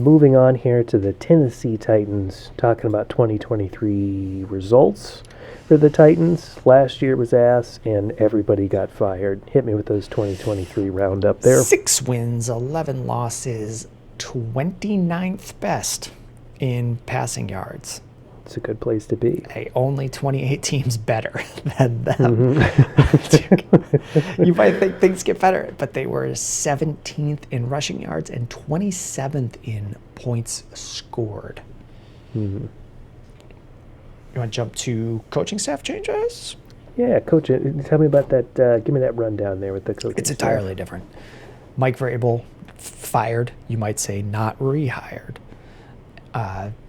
moving on here to the Tennessee Titans, talking about 2023 results for the Titans. Last year was ass, and everybody got fired. Hit me with those 2023 roundup there. 6 wins, 11 losses, 29th best in passing yards. It's a good place to be. Hey, only 28 teams better than them. Mm-hmm. You might think things get better, but they were 17th in rushing yards and 27th in points scored. Mm-hmm. You want to jump to coaching staff changes? Yeah, coach. Tell me about that. Give me that rundown there with the coaching It's staff. entirely different. Mike Vrabel fired, you might say not rehired.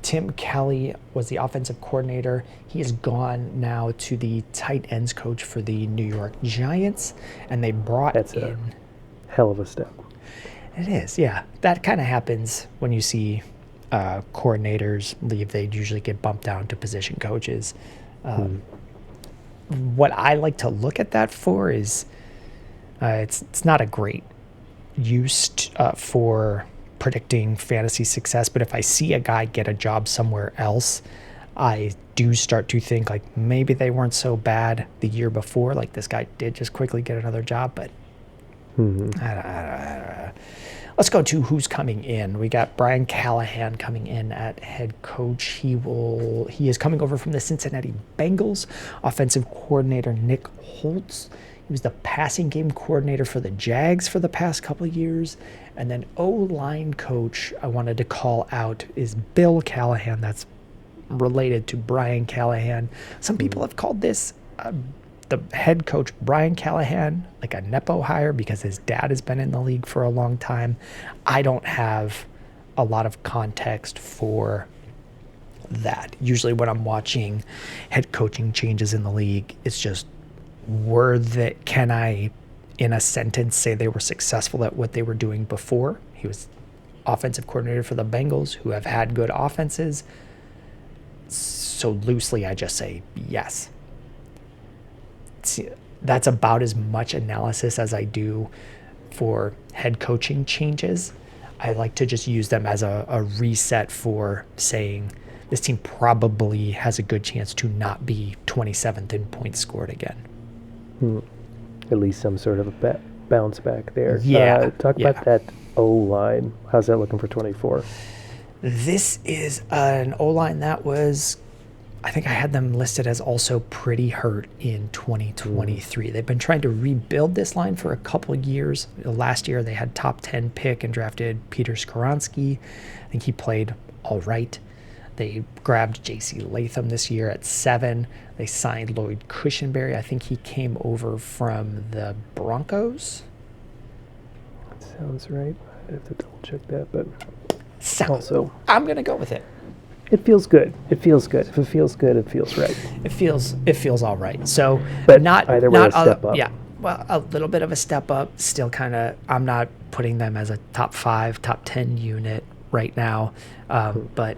Tim Kelly was the offensive coordinator. He has gone now to the tight ends coach for the New York Giants, and they brought That's in... a hell of a step. It is, yeah. That kind of happens when you see coordinators leave. They usually get bumped down to position coaches. What I like to look at that for is it's not a great use for predicting fantasy success, but if I see a guy get a job somewhere else, I do start to think like maybe they weren't so bad the year before. Like this guy did just quickly get another job, but let's go to who's coming in. We got Brian Callahan coming in at head coach. He is coming over from the Cincinnati Bengals. Offensive coordinator Nick Holtz. He was the passing game coordinator for the Jags for the past couple of years. And then O-line coach I wanted to call out is Bill Callahan. That's related to Brian Callahan. Some people have called this the head coach Brian Callahan like a Nepo hire because his dad has been in the league for a long time. I don't have a lot of context for that. Usually when I'm watching head coaching changes in the league, it's just can I, in a sentence, say they were successful at what they were doing before? He was offensive coordinator for the Bengals, who have had good offenses. So loosely, I just say yes. That's about as much analysis as I do for head coaching changes. I like to just use them as a reset for saying this team probably has a good chance to not be 27th in points scored again. At least some sort of a bounce back there. Yeah. Talk about that O-line. How's that looking for 24? This is an O-line that was, I think I had them listed as also pretty hurt in 2023. They've been trying to rebuild this line for a couple years. Last year they had top 10 pick and drafted Peter Skoronski. I think he played all right. They grabbed J.C. Latham this year at 7. They signed Lloyd Cushenberry. I think he came over from the Broncos. That sounds right. I have to double check that, but I'm going to go with it. It feels good. It feels good. If it feels good, it feels right. It feels all right. So, but not either way, not a step up. Yeah, well, a little bit of a step up. Still kind of. I'm not putting them as a top 5, top 10 unit right now, but.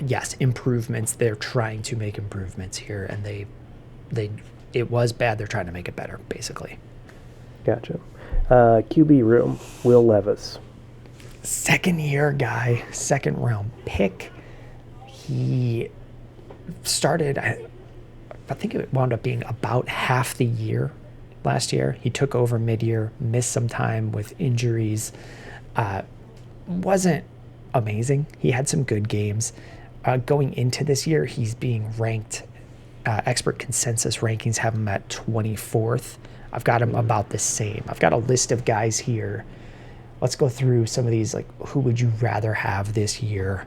Yes, improvements. They're trying to make improvements here, and it was bad. They're trying to make it better, basically. Gotcha. QB room, Will Levis. Second-year guy, second-round pick. He started, I think it wound up being about half the year last year. He took over mid-year, missed some time with injuries. Wasn't amazing. He had some good games. Going into this year, he's being ranked, expert consensus rankings have him at 24th. I've got him about the same. I've got a list of guys here. Let's go through some of these, like who would you rather have this year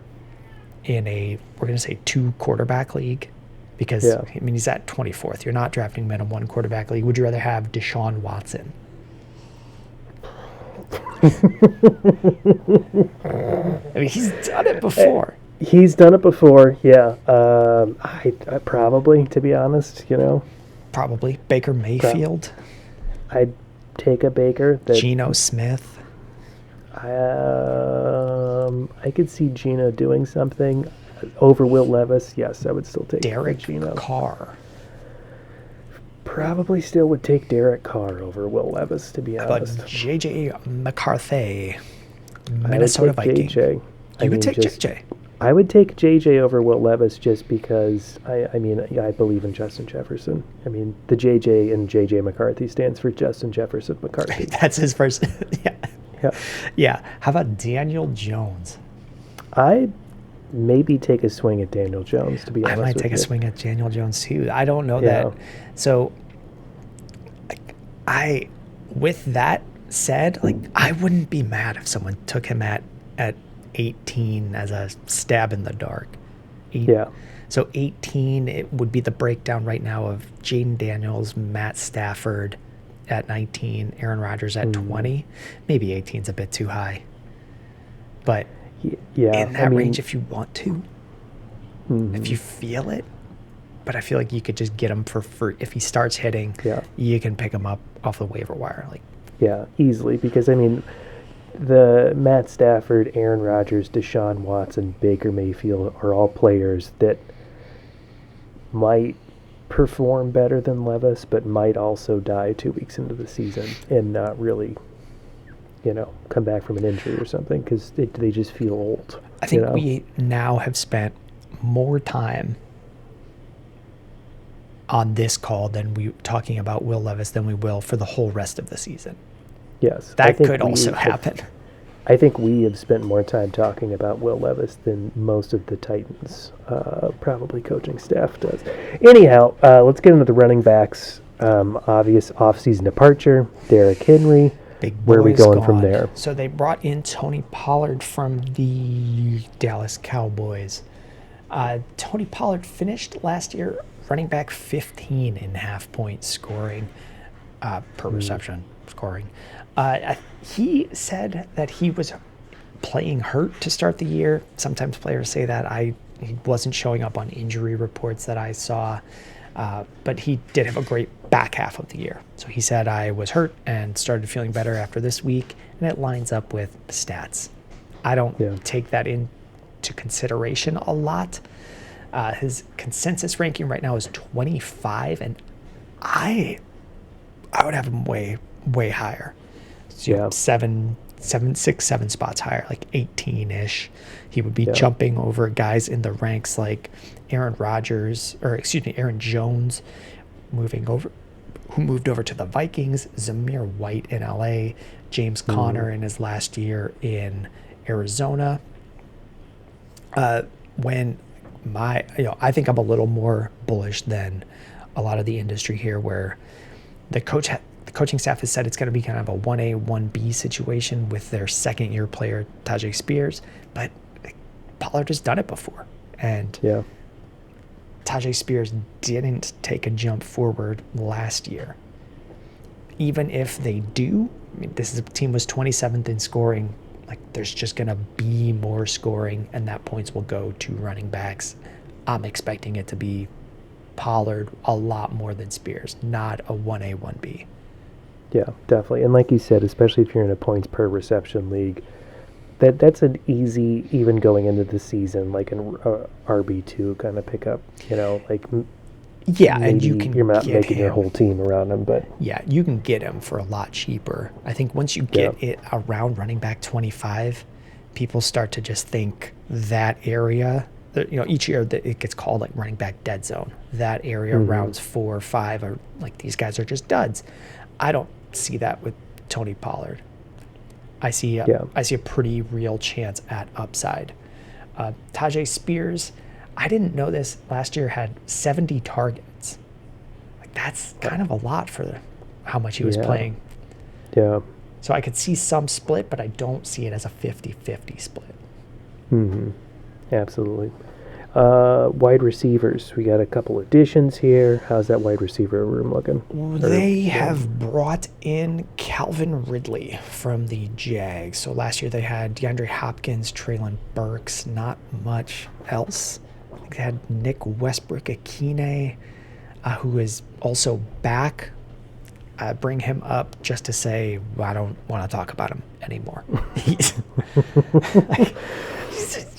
in we're going to say 2 quarterback league? Because, I mean, he's at 24th. You're not drafting him in a 1 quarterback league. Would you rather have Deshaun Watson? I mean, he's done it before. He's done it before, yeah. I probably, to be honest, Probably. Baker Mayfield. I'd take a Baker. Geno Smith. I could see Geno doing something over Will Levis. Yes, I would still take Derek Geno. Carr. Probably still would take Derek Carr over Will Levis, to be honest. But J.J. McCarthy, Minnesota I would take Viking. JJ. You would take JJ. I would take JJ over Will Levis just because I believe in Justin Jefferson. I mean, the JJ in JJ McCarthy stands for Justin Jefferson McCarthy. That's his first. Yeah. Yeah. Yeah. How about Daniel Jones? I'd maybe take a swing at Daniel Jones, to be honest. I might with take you. a swing at Daniel Jones too. I don't know Yeah. that. So, with that said, like I wouldn't be mad if someone took him at 18 as a stab in the dark. Yeah. So 18, it would be the breakdown right now of Jaden Daniels, Matt Stafford at 19, Aaron Rodgers at 20. Maybe 18's a bit too high. But Yeah. in that range if you want to, if you feel it. But I feel like you could just get him for free. If he starts hitting, you can pick him up off the waiver wire. Yeah, easily. Because, I mean, the Matt Stafford, Aaron Rodgers, Deshaun Watson, Baker Mayfield are all players that might perform better than Levis, but might also die 2 weeks into the season and not really, come back from an injury or something because they just feel old. I think we now have spent more time on this call than we talking about Will Levis than we will for the whole rest of the season. Yes. That could also happen. I think we have spent more time talking about Will Levis than most of the Titans, probably coaching staff does. Anyhow, let's get into the running backs. Obvious offseason departure, Derrick Henry. Where are we going from there? So they brought in Tony Pollard from the Dallas Cowboys. Tony Pollard finished last year running back 15 in half-point scoring per reception scoring. He said that he was playing hurt to start the year. Sometimes players say that. He wasn't showing up on injury reports that I saw, but he did have a great back half of the year. So he said, I was hurt and started feeling better after this week, and it lines up with the stats. I don't take that into consideration a lot. His consensus ranking right now is 25, and I would have him way higher. So 7 spots higher, like 18-ish. He would be jumping over guys in the ranks like Aaron Jones, who moved over to the Vikings, Zamir White in LA, James Conner in his last year in Arizona. I think I'm a little more bullish than a lot of the industry here, where the coaching staff has said it's going to be kind of a 1A, 1B situation with their second-year player, Tajay Spears. But Pollard has done it before. And Tajay Spears didn't take a jump forward last year. Even if they do, this team was 27th in scoring. Like, there's just going to be more scoring, and that points will go to running backs. I'm expecting it to be Pollard a lot more than Spears, not a 1A, 1B. Yeah, definitely. And like you said, especially if you're in a points per reception league, that's an easy, even going into the season, like an RB2 kind of pickup, and you can you're not making your whole team around him, but you can get him for a lot cheaper. I think once you get it around running back 25, people start to just think that area, each year that it gets called like running back dead zone. That area rounds 4 or 5 are like, these guys are just duds. I don't see that with Tony Pollard. I see a pretty real chance at upside. Tajay Spears, I didn't know this, last year had 70 targets. Like, that's kind of a lot for how much he was playing. Yeah. So I could see some split, but I don't see it as a 50-50 split. Absolutely. Wide receivers, we got a couple additions here. How's that wide receiver room looking? They have brought in Calvin Ridley from the Jags. So last year they had DeAndre Hopkins, Treylon Burks, not much else. They had Nick Westbrook-Akine, who is also back. Bring him up just to say, I don't want to talk about him anymore. He's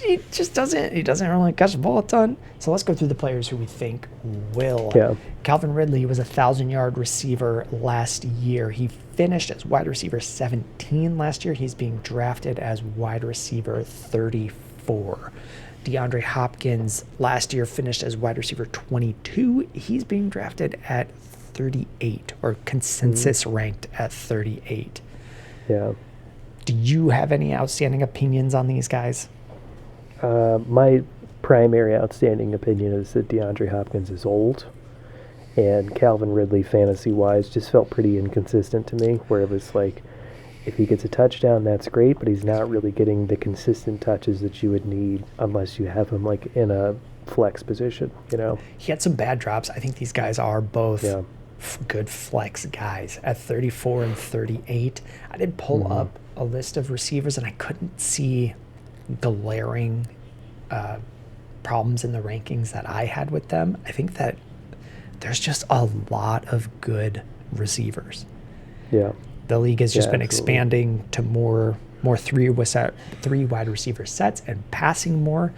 he just doesn't. He doesn't really catch the ball a ton. So let's go through the players who we think will. Yeah. Calvin Ridley was a 1,000-yard receiver last year. He finished as wide receiver 17 last year. He's being drafted as wide receiver 34. DeAndre Hopkins last year finished as wide receiver 22. He's being drafted at 38, or consensus ranked at 38. Yeah. Do you have any outstanding opinions on these guys? My primary outstanding opinion is that DeAndre Hopkins is old, and Calvin Ridley, fantasy-wise, just felt pretty inconsistent to me, where it was like, if he gets a touchdown, that's great, but he's not really getting the consistent touches that you would need unless you have him like in a flex position, you know? He had some bad drops. I think these guys are both Yeah. good flex guys at 34 and 38. I did pull up a list of receivers, and I couldn't see glaring problems in the rankings that I had with them. I think that there's just a lot of good receivers. Yeah. The league has just been absolutely. expanding to more three wide receiver sets and passing more,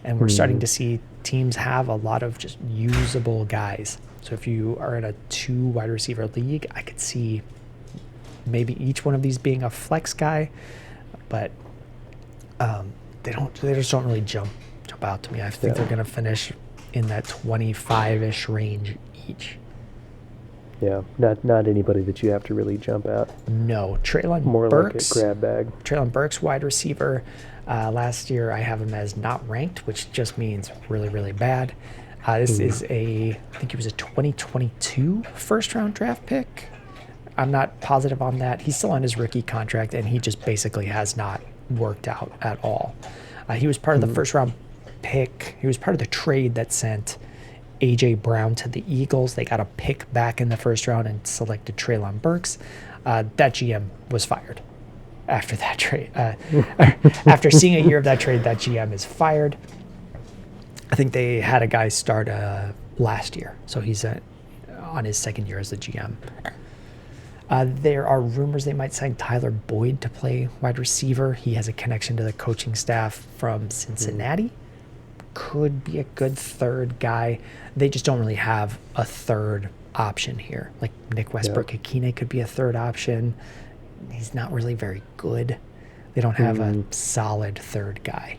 and we're starting to see teams have a lot of just usable guys. So if you are in a 2 wide receiver league, I could see maybe each one of these being a flex guy, but they just don't really jump out to me. I think they're going to finish in that 25-ish range each. Yeah. Not anybody that you have to really jump at. No, Treylon More Burks. like a grab bag. Treylon Burks, wide receiver. Last year, I have him as not ranked, which just means really, really bad. This is I think he was a 2022 first-round draft pick. I'm not positive on that. He's still on his rookie contract, and he just basically has not worked out at all. He was part of the first-round pick. He was part of the trade that sent A.J. Brown to the Eagles. They got a pick back in the first round and selected Treylon Burks. That GM was fired after that trade. After seeing a year of that trade, that GM is fired. I think they had a guy start last year, so he's on his second year as the GM. There are rumors they might sign Tyler Boyd to play wide receiver. He has a connection to the coaching staff from Cincinnati. Could be a good third guy. They just don't really have a third option here. Like Nick Westbrook-Akine could be a third option. He's not really very good. They don't have a solid third guy.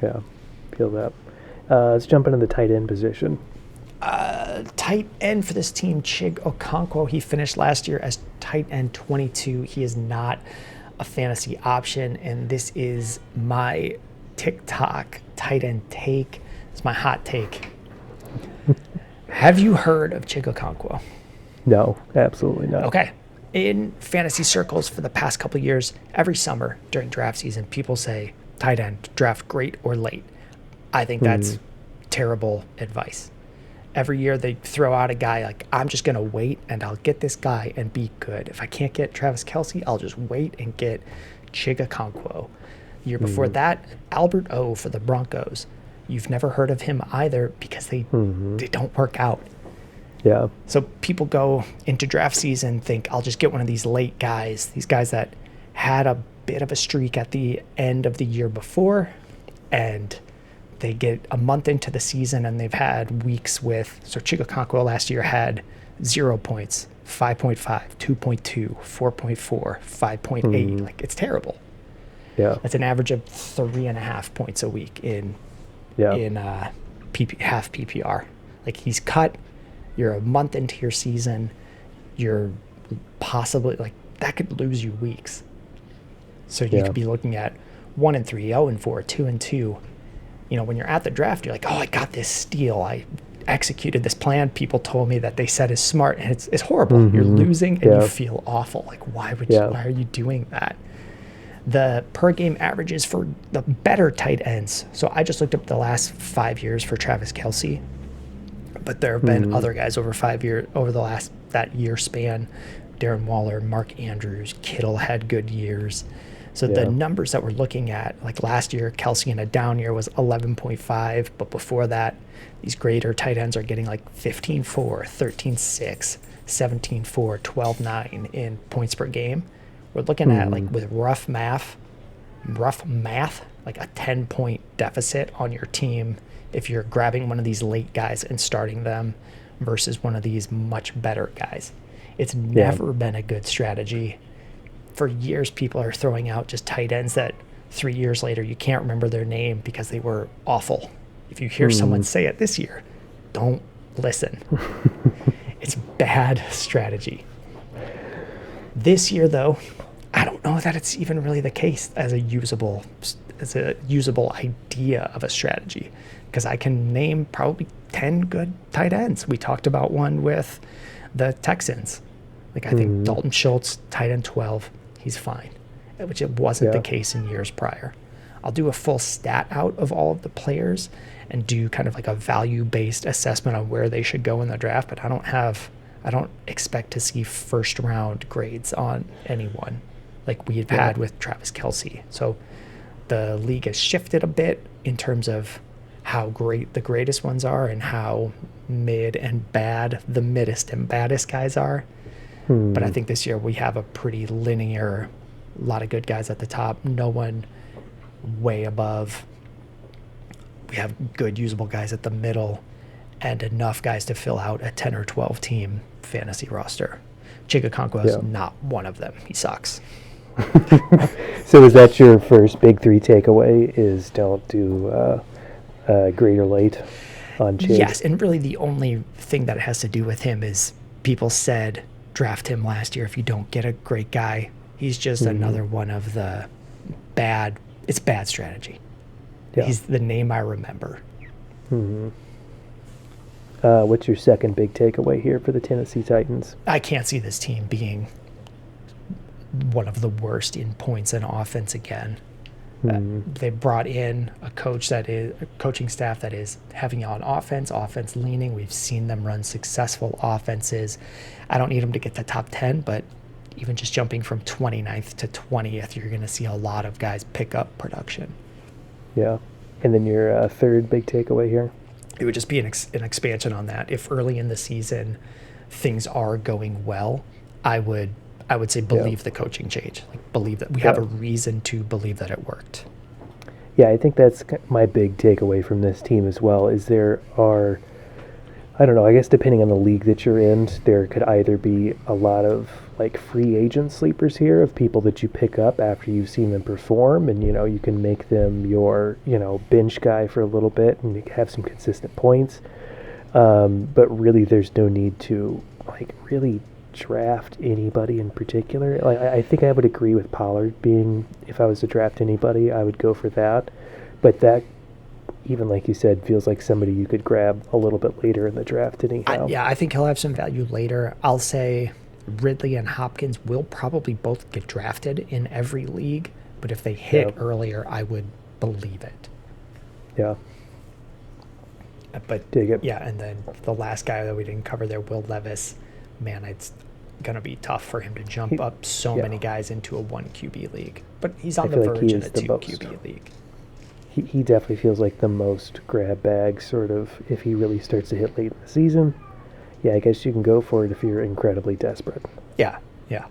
Yeah, feel that. Let's jump into the tight end position. Tight end for this team, Chig Okonkwo. He finished last year as tight end 22. He is not a fantasy option, and this is my TikTok tight end take. It's my hot take. Have you heard of Chig Okonkwo? No, absolutely not. Okay. In fantasy circles for the past couple of years, every summer during draft season, people say tight end, draft great or late. I think that's terrible advice. Every year they throw out a guy like, I'm just going to wait and I'll get this guy and be good. If I can't get Travis Kelce, I'll just wait and get Chig Okonkwo. Year before that, Albert O for the Broncos. You've never heard of him either because they don't work out. Yeah. So people go into draft season, think, I'll just get one of these late guys, these guys that had a bit of a streak at the end of the year before, and they get a month into the season and they've had weeks with, so Chig Okonkwo last year had 0 points, 5.5, 2.2, 4.4, 5.8. Like, it's terrible. Yeah. That's an average of 3.5 points a week in half PPR. Like, he's cut. You're a month into your season. You're possibly, like, that could lose you weeks. So you could be looking at 1-3, 0-4, 2-2. You know, when you're at the draft, you're like, oh, I got this steal. I executed this plan. People told me that they said is smart, and it's horrible. You're losing, and you feel awful. Like, why are you doing that? The per game averages for the better tight ends. So I just looked up the last 5 years for Travis Kelce, but there have been other guys over that year span. Darren Waller, Mark Andrews, Kittle had good years. So the numbers that we're looking at, like last year, Kelce in a down year was 11.5, but before that, these greater tight ends are getting like 15.4, 13.6, 17.4, 12.9 in points per game. We're looking at, like, with rough math, like a 10-point deficit on your team if you're grabbing one of these late guys and starting them versus one of these much better guys. It's never been a good strategy. For years, people are throwing out just tight ends that 3 years later you can't remember their name because they were awful. If you hear someone say it this year, don't listen. It's bad strategy. This year, though, I don't know that it's even really the case as a usable idea of a strategy, because I can name probably 10 good tight ends. We talked about one with the Texans. Like, I think Dalton Schultz, tight end 12, he's fine, which it wasn't the case in years prior. I'll do a full stat out of all of the players and do kind of like a value-based assessment on where they should go in the draft, but I don't expect to see first-round grades on anyone like we've had with Travis Kelce. So the league has shifted a bit in terms of how great the greatest ones are and how mid and bad the middest and baddest guys are. But I think this year we have a pretty linear, a lot of good guys at the top, no one way above. We have good usable guys at the middle and enough guys to fill out a 10 or 12 team fantasy roster. Chigakonkwo is not one of them. He sucks. So is that your first big three takeaway, is don't do great or late on Chig? Yes, and really the only thing that it has to do with him is people said draft him last year if you don't get a great guy. He's just another one of the bad strategy. Yeah. He's the name I remember. What's your second big takeaway here for the Tennessee Titans? I can't see this team being one of the worst in points and offense again. They brought in a coaching staff that is heavy on offense leaning. We've seen them run successful offenses. I don't need them to get to top 10, but even just jumping from 29th to 20th, you're going to see a lot of guys pick up production. Yeah. And then your third big takeaway here? It would just be an expansion on that. If early in the season things are going well, I would say believe the coaching change. Like, believe that we have a reason to believe that it worked. Yeah, I think that's my big takeaway from this team as well, is there are, I don't know, I guess depending on the league that you're in, there could either be a lot of like free agent sleepers here of people that you pick up after you've seen them perform, and you can make them your bench guy for a little bit and have some consistent points. But really, there's no need to like really draft anybody in particular. Like, I think I would agree with Pollard being, if I was to draft anybody, I would go for that. But that, even like you said, feels like somebody you could grab a little bit later in the draft anyhow. I think he'll have some value later. I'll say Ridley and Hopkins will probably both get drafted in every league, but if they hit earlier, I would believe it. Yeah. But dig it. Yeah, and then the last guy that we didn't cover there, Will Levis. Man, it's going to be tough for him to jump up so many guys into a 1 QB league. But he's on the verge in a 2 QB league. He definitely feels like the most grab bag sort of, if he really starts to hit late in the season. Yeah, I guess you can go for it if you're incredibly desperate. Yeah, yeah.